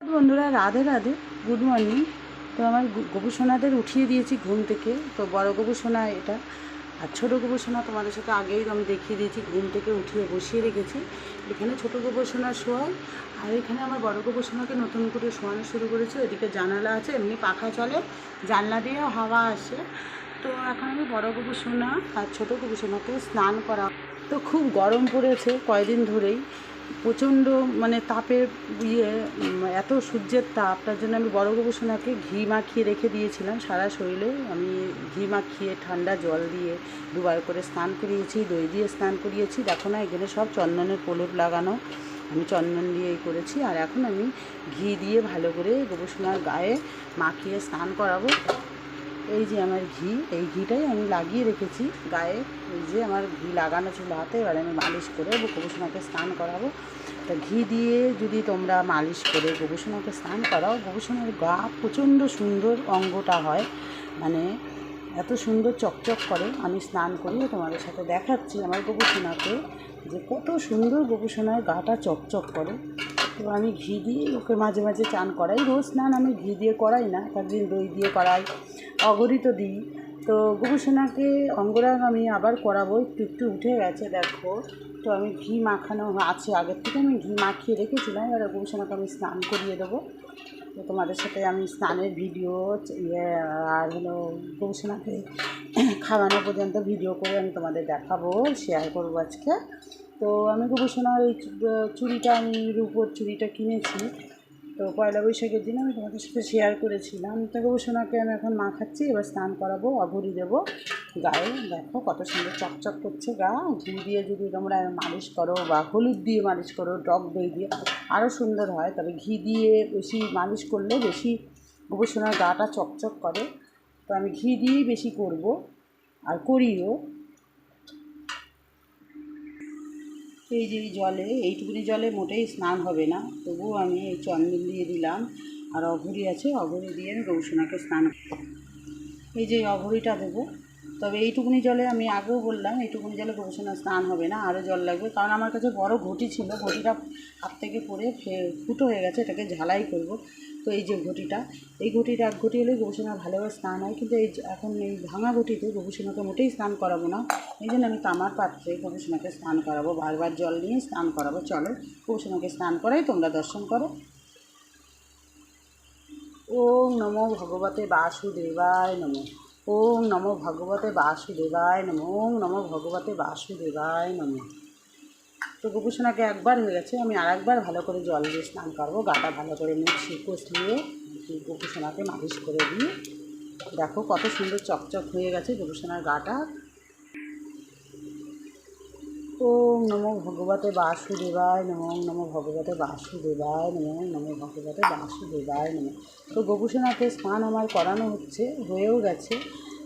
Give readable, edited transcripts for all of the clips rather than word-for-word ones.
বন্ধুরা, Radhe Radhe, good morning. তো আমার গোপুসোনাদের উঠিয়ে দিয়েছি ঘুম থেকে। তো বড় গোপুসোনা এটা, আর ছোটো গোপুসোনা তোমাদের সাথে আগেই আমি দেখিয়ে দিয়েছি। ঘুম থেকে উঠিয়ে বসিয়ে রেখেছি। এখানে ছোটো গোপুসোনা শোয়াই, আর এখানে আমার বড় গোপুসোনাকে নতুন করে শোয়ানো শুরু করেছে। এদিকে জানালা আছে, এমনি পাখা চলে, জানলা দিয়েও হাওয়া আসে। তো এখন আমি বড় গোপুসোনা আর ছোটো গোপুসোনাকে স্নান করা। তো খুব গরম পড়েছে কয়দিন ধরেই, প্রচণ্ড মানে তাপের এত সূর্যের তাপ, তার জন্য আমি বড় গোপুসোনাকে ঘি মাখিয়ে রেখে দিয়েছিলাম। সারা শরীরে আমি ঘি মাখিয়ে ঠান্ডা জল দিয়ে দুবার করে স্নান করিয়েছি, দই দিয়ে স্নান করিয়েছি। দেখো না, এখানে সব চন্দনের প্রলেপ লাগানো, আমি চন্দন দিয়েই করেছি। আর এখন আমি ঘি দিয়ে ভালো করে গোপুসোনার গায়ে মাখিয়ে স্নান করাবো। এই যে আমার ঘি, এই ঘিটাই আমি লাগিয়ে রেখেছি গায়ে। এই যে আমার ঘি লাগানো ছিল হাতে, এবার আমি মালিশ করে গোপুসোনাকে স্নান করাবো। তা ঘি দিয়ে যদি তোমরা মালিশ করে গোপুসোনাকে স্নান করাও, গোপুসোনার গা প্রচণ্ড সুন্দর অঙ্গটা হয়, মানে এত সুন্দর চকচক করে। আমি স্নান করিয়ে তোমাদের সাথে দেখাচ্ছি আমার গোপুসোনাকে যে কত সুন্দর গোপুসোনার গাটা চকচক করে। তো আমি ঘি দিয়ে ওকে মাঝে মাঝে চান করাই। রোজ স্নান আমি ঘি দিয়ে করাই না, তার দিন দই দিয়ে করাই, অগরিত দিই। তো গোপুসোনাকে অঙ্গরাগ আমি আবার করাবো, একটু একটু উঠে গেছে দেখো। তো আমি ঘি মাখানো আছে, আগের থেকে আমি ঘি মাখিয়ে রেখেছিলাম। এবার গোপুসোনাকে আমি স্নান করিয়ে দেবো। তো তোমাদের সাথে আমি স্নানের ভিডিও আর হলো গোপুসোনাকে খাওয়ানো পর্যন্ত ভিডিও করে আমি তোমাদের দেখাবো, শেয়ার করবো আজকে। তো আমি গোপুসোনার এই চুড়িটা, আমি রূপোর চুড়িটা কিনেছি। তো পয়লা বৈশাখের দিন আমি তোমাদের সাথে শেয়ার করেছিলাম। তো গোপুসোনাকে আমি এখন মাখাচ্ছি, এবার স্নান করাবো, অঘুরি দেবো গায়ে। দেখো কত সুন্দর চকচক করছে গা। ঘি দিয়ে যদি তোমরা মালিশ করো বা হলুদ দিয়ে মালিশ করো, টক দই দিয়ে, আরও সুন্দর হয়। তবে ঘি দিয়ে বেশি মালিশ করলে বেশি গোপুসোনার গাটা চকচক করে। তো আমি ঘি দিয়েই বেশি করব, আর করিও। এই যে এই জলে, এইটুকুনি জলে মোটেই স্নান হবে না, তবুও আমি এই চন্দন দিয়ে দিলাম। আর অঘরি আছে, অঘরি দিয়ে আমি গোপুসোনাকে স্নান, এই যে অঘরিটা দেবো। তবে এইটুকুনি জলে, আমি আগেও বললাম, এইটুকুনি জলে গোপুসোনার স্নান হবে না, আরও জল লাগবে। কারণ আমার কাছে বড় ঘটি ছিল, ঘটিটা হাত থেকে পড়ে ফুটো হয়ে গেছে, এটাকে ঝালাই করব। তো এই যে ঘটিটা, এই ঘটিটা এক ঘটি হলে গোপুসোনার ভালোভাবে স্নান হয়। কিন্তু এই এখন এই ভাঙা ঘটিতে গোপুসোনাকে মোটেই স্নান করাবো না। এই জন্য আমি তামার পাত্রে গোপুসোনাকে স্নান করাবো, বারবার জল নিয়ে স্নান করাবো। চলো গোপুসোনাকে স্নান করাই, তোমরা দর্শন করো। ওম নমো ভগবতে বাসুদেবায় নমঃ। ওম নমো ভগবতে বাসুদেবায় নমঃ। ওম নমো ভগবতে বাসুদেবায় নমঃ। তো গোপুসোনাকে একবার হয়ে গেছে, আমি আর একবার ভালো করে জল দিয়ে স্নান করবো। গাটা ভালো করে মুছিয়ে কষলিয়ে গোপুসোনাকে মালিশ করে দিই। দেখো কত সুন্দর চকচক হয়ে গেছে গোপুসোনার গাটা। ওম নমো ভগবতে বাসুদেবায় নমঃ। ওম নমো ভগবতে বাসুদেবায় নমঃ। ওম নমো ভগবতে বাসুদেবায় নমঃ। তো গোপুসোনাকে স্নান আমার করানো হচ্ছে, হয়েও গেছে।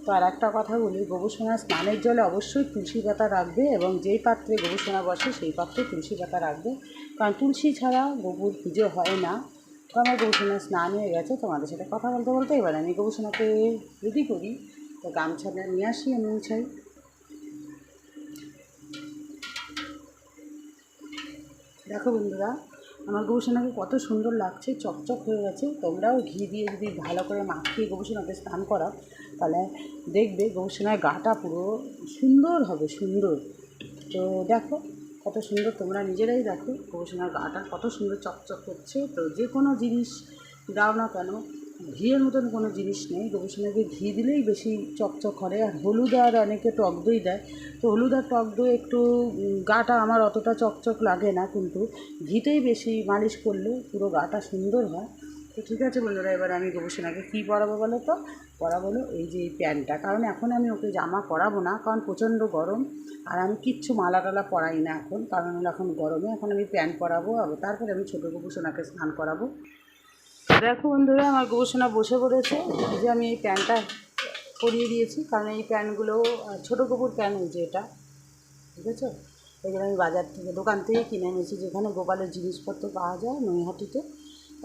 তো আর একটা কথা বলি, গোপুসোনার স্নানের জলে অবশ্যই তুলসী পাতা রাখবে, এবং যেই পাত্রে গোপুসোনা বসে সেই পাত্রে তুলসী পাতা রাখবে, কারণ তুলসী ছাড়া গোপুর পুজো হয় না। তো আমার গোপুসোনার স্নান হয়ে গেছে। তোমাদের সাথে কথা বলতে বলতে এবার আমি গোপুসোনাকে রেডি করি। তো গামছা নিয়ে আসি, আমি উঠাই। দেখো বন্ধুরা, আমার গোপুসোনাকে কত সুন্দর লাগছে, চকচক হয়ে গেছে। তোমরাও ঘি দিয়ে যদি ভালো করে মাখিয়ে গোপুসোনাকে স্নান করাও, তাহলে দেখবে গোপুসোনার গাটা পুরো সুন্দর হবে, সুন্দর। তো দেখো কত সুন্দর, তোমরা নিজেরাই দেখো গোপুসোনার গাটা কত সুন্দর চকচক করছে। তো যে কোনো জিনিস দাও না কেন, ঘিয়ের মতন কোনো জিনিস নেই। গোপুসোনাকে ঘি দিলেই বেশি চকচক করে। আর হলুদ, আর অনেকে টক দই দেয়। তো হলুদ আর টক দই একটু গাটা আমার অতটা চকচক লাগে না, কিন্তু ঘিতেই বেশি মালিশ করলে পুরো গাটা সুন্দর হয়। তো ঠিক আছে বন্ধুরা, এবার আমি গোপুসোনাকে কী পরাবো বলো তো? পরাবো এই যে এই প্যান্টটা, কারণ এখন আমি ওকে জামা পরাবো না, কারণ প্রচণ্ড গরম। আর আমি কিচ্ছু মালা টালা পরাই না এখন, কারণ হলো এখন গরমে। এখন আমি প্যান্ট পরাবো, আর তারপরে আমি ছোটো গোপুসোনাকে স্নান করাবো। দেখো বন্ধুরা, আমার গোপুসোনা বসে পড়েছে। যে আমি এই প্যান্টটা পরিয়ে দিয়েছি, কারণ এই প্যান্টগুলো ছোটো গোপুর প্যান্ট, এই যে এটা, ঠিক আছে। এগুলো আমি বাজার থেকে, দোকান থেকে কিনে এনেছি, যেখানে গোপালের জিনিসপত্র পাওয়া যায়, নৈহাটিতে,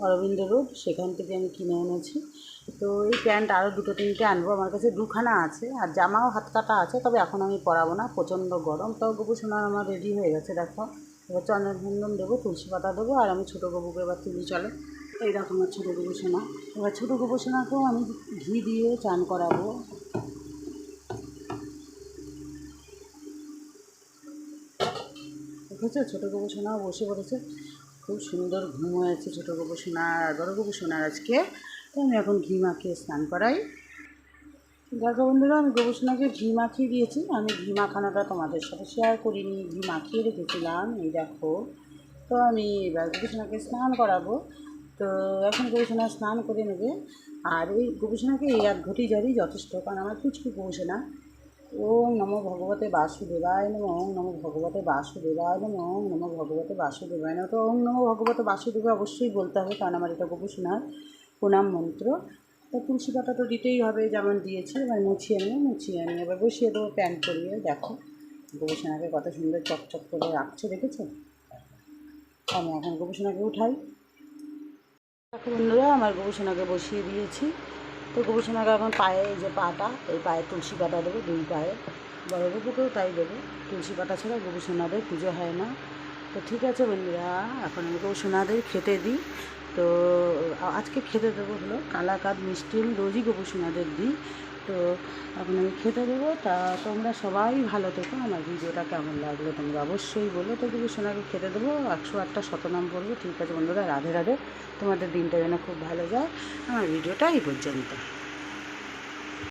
অরবিন্দ রোড, সেখান থেকে আমি কিনে এনেছি। তো এই প্যান্ট আরও দুটো তিনটে আনবো, আমার কাছে দুখানা আছে। আর জামাও হাত কাটা আছে, তবে এখন আমি পরাবো না, প্রচণ্ড গরম। তো গোপুসোনা আমার রেডি হয়ে গেছে। দেখো এবার চন্দন দেবো, তুলসী পাতা দেবো, আর আমি ছোটো গোপুকে এবার তুলি, চলে। এইরকম আমার ছোটো গবেষণা। এবার ছোটো গবেষণাকেও আমি ঘি দিয়ে চান করাবো। দেখেছো ছোটো গবেষণাও বসে পড়েছে, খুব সুন্দর ঘুম হয়েছে ছোটো গবেষণার আর বড় গবেষণার আজকে। তো আমি এখন ঘি মাখিয়ে স্নান করাই। দেখো বন্ধুরা, আমি গবেষণাকে ঘি মাখিয়ে দিয়েছি। আমি ঘি মাখানোটা তোমাদের সাথে শেয়ার করিনি, ঘি মাখিয়ে রেখেছিলাম, এই দেখো। তো আমি এবার গবেষণাকে স্নান করাবো। তো এখন গবেষণা স্নান করে নেবে। আর এই গবেষণাকে এই 1 ঘটি জারি যথেষ্ট, কারণ আমার কুচকু গবেষণা। ওম নমো ভগবতে বাসুদেবায় নমঃ, ওম নমো ভগবতে বাসুদেবায় নমঃ, ওম নমো ভগবতে বাসুদেবায় নমঃ। তো ওম নমো ভগবতে বাসুদেবায় অবশ্যই বলতে হবে, কারণ আমার এটা গবেষণার প্রণাম মন্ত্র। তো তুলসী পাতা তো দিতেই হবে, যেমন দিয়েছি। এবার মুছিয়ে নিয়ে এবার বসিয়ে দেবো প্যান করিয়ে। দেখো গবেষণাকে কত সুন্দর চকচক করে রাখছে, দেখেছো? আমি এখন গবেষণাকে উঠাই। দেখো বন্ধুরা, আমার গবেষণাকে বসিয়ে দিয়েছি। তো গবেষণাকে এখন পায়ে, এই যে পাটা, এই পায়ে তুলসী পাতা দেবো, 2 পায়ে। বড় গপুকেও তাই দেবো, তুলসী পাতা ছাড়া গবেষণাদের পুজো হয় না। তো ঠিক আছে বন্ধুরা, এখন আমি গবেষণাদের খেতে দিই। তো আজকে খেতে দেবো হলো কালাকাঁদ মিষ্টি, আমি রোজই গবেষণাদের দিই। তো এখন আমি খেতে দেবো। তা তোমরা সবাই ভালো থেকো। আমার ভিডিওটা কেমন লাগলো তোমরা অবশ্যই বলো। তো গবেষণাকে খেতে দেবো, 108টা শতনাম পড়বো। ঠিক আছে বন্ধুরা, রাধে রাধে। তোমাদের দিনটা যেন খুব ভালো যায়। আমার ভিডিওটা এই পর্যন্ত।